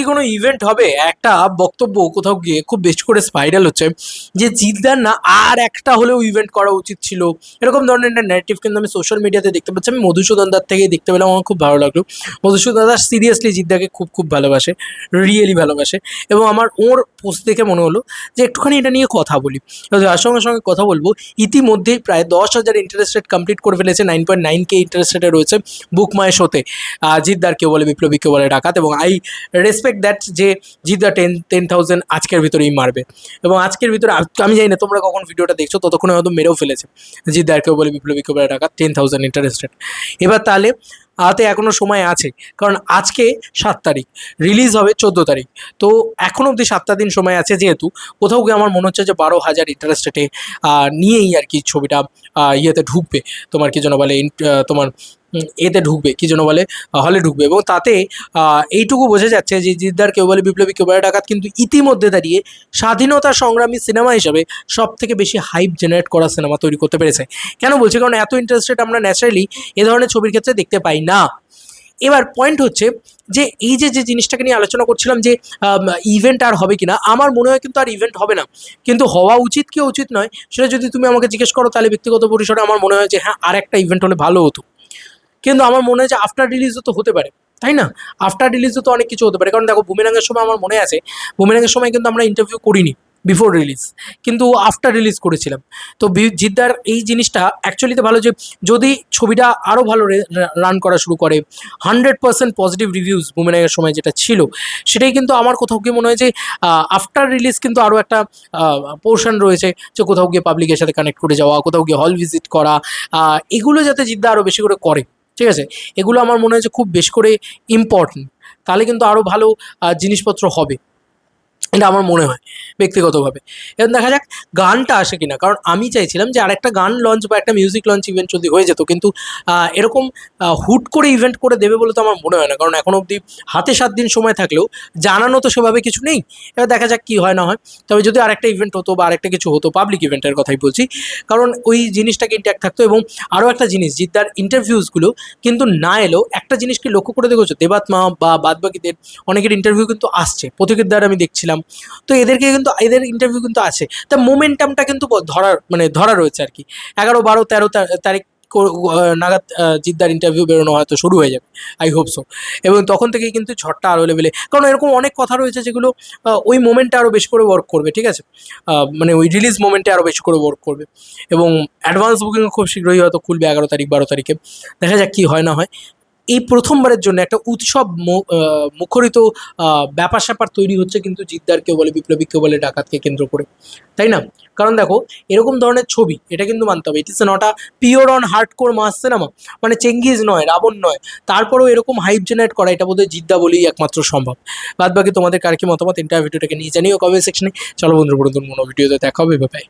কোনো ইভেন্ট হবে, একটা বক্তব্য কোথাও গিয়ে খুব বেশি করে স্পাইরাল হচ্ছে যে জিদ্দার না আর একটা হলেও ইভেন্ট করা উচিত ছিল, এরকম ধরনের একটা ন্যারেটিভ কিন্তু আমি সোশ্যাল মিডিয়াতে দেখতে পাচ্ছি। আমি মধুসূদন দার থেকে দেখতে পেলাম, আমার খুব ভালো লাগলো। মধুসূদন দাস সিরিয়াসলি জিদ্দাকে খুব খুব ভালোবাসে, রিয়েলি ভালোবাসে। এবং আমার ওর পোস্ট দেখে মনে হলো যে একটুখানি এটা নিয়ে কথা বলি। তো যার সঙ্গে সঙ্গে কথা বলবো, ইতিমধ্যেই প্রায় 10,000 ইন্টারেস্ট রেট কমপ্লিট করে ফেলেছে, 9.9K ইন্টারেস্ট রেটে রয়েছে বুক মাই শোতে জিদ্দার কেউ বলে বিপ্লবী কেউ বলে ডাকাত। এবং আই রেসপেক্ট দ্যাট যে জিদ্দা 10,000 আজকের ভিতরেই মারবে। এবং আজকের ভিতরে আমি জানি না তোমরা কখন ভিডিওটা দেখছো, ততক্ষণে হয়তো মেরেও ফেলেছে জিদ্দার কেউ বলে বিপ্লবী কেউ বলে ডাকাত 10,000 ইন্টারেস্টেড। এবার তাহলে হাতে এখনও সময় আছে, কারণ আজকে 7 তারিখ, রিলিজ হবে 14 তারিখ। তো এখনও অবধি 7টা দিন সময় আছে, যেহেতু কোথাও গিয়ে আমার মনে হচ্ছে যে 12,000 ইন্টারেস্টেডে নিয়েই আর কি ছবিটা ইয়েতে ঢুকবে, তোমার কি যেন বলে তোমার এতে ঢুকবে, কি যেন বলে হলে ঢুকবে। এবং তাতে এইটুকু বোঝা যাচ্ছে যে জিদ্দার কেউ বলে বিপ্লবী কেউ বলে ডাকাত কিন্তু ইতিমধ্যে দাঁড়িয়ে স্বাধীনতা সংগ্রামী সিনেমা হিসাবে সব থেকে বেশি হাইপ জেনারেট করা সিনেমা তৈরি করতে পেরেছে। কেন বলছি, কারণ এত ইন্টারেস্টেড আমরা ন্যাচারালি এ ধরনের ছবির ক্ষেত্রে দেখতে পাই না। এবার পয়েন্ট হচ্ছে যে এই যে জিনিসটাকে নিয়ে আলোচনা করছিলাম যে ইভেন্ট আর হবে কিনা, আমার মনে হয় কিন্তু আর ইভেন্ট হবে না। কিন্তু হওয়া উচিত কি উচিত নয় সেটা যদি তুমি আমাকে জিজ্ঞেস করো, তাহলে ব্যক্তিগত পরিসরে আমার মনে হয় যে হ্যাঁ, আর একটা ইভেন্ট হলে ভালো হতো। কিন্তু আমার মনে হয় যে আফটার রিলিজও তো হতে পারে, তাই না? আফটার রিলিজও তো অনেক কিছু হতে পারে। কারণ দেখো, বুমেরাংয়ের সময় আমার মনে আছে, বুমেরাংয়ের সময় কিন্তু আমরা ইন্টারভিউ করিনি বিফোর রিলিজ, কিন্তু আফটার রিলিজ করেছিলাম। তো জিদ্দার এই জিনিসটা অ্যাকচুয়ালিতে ভালো যে যদি ছবিটা আরও ভালো রান করা শুরু করে, 100% পজিটিভ রিভিউজ বুমেরাংয়ের সময় যেটা ছিল, সেটাই কিন্তু আমার কোথাও গিয়ে মনে হয় যে আফটার রিলিজ কিন্তু আরও একটা পোর্শন রয়েছে, যে কোথাও গিয়ে পাবলিকের সাথে কানেক্ট করে যাওয়া, কোথাও গিয়ে হল ভিজিট করা, এগুলো যাতে জিদ্দা আরও বেশি করে করে, ঠিক আছে? এগুলো আমার মনে হয় যে খুব বেশি করে ইম্পর্টেন্ট। তাহলে কিন্তু আরও ভালো জিনিসপত্র হবে, এটা আমার মনে হয় ব্যক্তিগতভাবে। এখন দেখা যাক গানটা আসে কিনা, কারণ আমি চাইছিলাম যে আরেকটা গান লঞ্চ বা একটা মিউজিক লঞ্চ ইভেন্ট যদি হয়ে যেত, কিন্তু এরকম হুট করে ইভেন্ট করে দেবে বলে তো আমার মনে হয় না। কারণ এখন অবধি হাতে 7 দিন সময় থাকলেও জানানো তো সেভাবে কিছু নেই। এবার দেখা যাক কী হয় না হয়। তবে যদি আরেকটা ইভেন্ট হতো বা আরেকটা কিছু হতো, পাবলিক ইভেন্টের কথাই বলছি, কারণ ওই জিনিসটাকে ইন্ট্যাক্ট থাকতো। এবং আরও একটা জিনিস, জিদ্দার ইন্টারভিউসগুলো কিন্তু না এলেও একটা জিনিস কি লক্ষ্য করে দেখেছো, দেবাত্মা বা বাদবাকিদের অনেকের ইন্টারভিউ কিন্তু আসছে, প্রতীকের দ্বারা আমি দেখছিলাম। তো এদেরকে কিন্তু এদের ইন্টারভিউ কিন্তু আছে, তা মোমেন্টামটা কিন্তু ধরা রয়েছে আর কি। 11, 12, 13 তারিখ নাগাদ জিদ্দার ইন্টারভিউ বেরোনো হয়তো শুরু হয়ে যাবে, আই হোপ সো। এবং তখন থেকেই কিন্তু ঝড়টা আরও লেভেলে, কারণ এরকম অনেক কথা রয়েছে যেগুলো ওই মোমেন্টে আরও বেশি করে ওয়ার্ক করবে, ঠিক আছে? মানে ওই রিলিজ মোমেন্টে আরও বেশি করে ওয়ার্ক করবে। এবং অ্যাডভান্স বুকিং খুব শীঘ্রই হয়তো খুলবে 11 তারিখ, 12 তারিখে। দেখা যাক কী হয় না হয়। এই প্রথমবারের জন্য একটা উৎসব মুখরিত ব্যাপার স্যাপার তৈরি হচ্ছে কিন্তু জিদ্দার কেউ বলে বিপ্লবী কেউ বলে ডাকাতকে কেন্দ্র করে, তাই না? কারণ দেখো, এরকম ধরনের ছবি, এটা কিন্তু মানতে হবে, it is not a pure on hardcore mass cinema. মানে চেঙ্গিজ নয়, রাবণ নয়, তারপরেও এরকম হাইপ জেনারেট করা, এটা বোধহয় জিদ্দা বলেই একমাত্র সম্ভব। বাদ বাকি তোমাদের কার কি মতামত, ইন্টার ভিডিওটাকে নিয়ে জানিও কমেন্ট সেকশনে। চলো বন্ধুরা, পুরো ভিডিওতে দেখা হবে, বাই।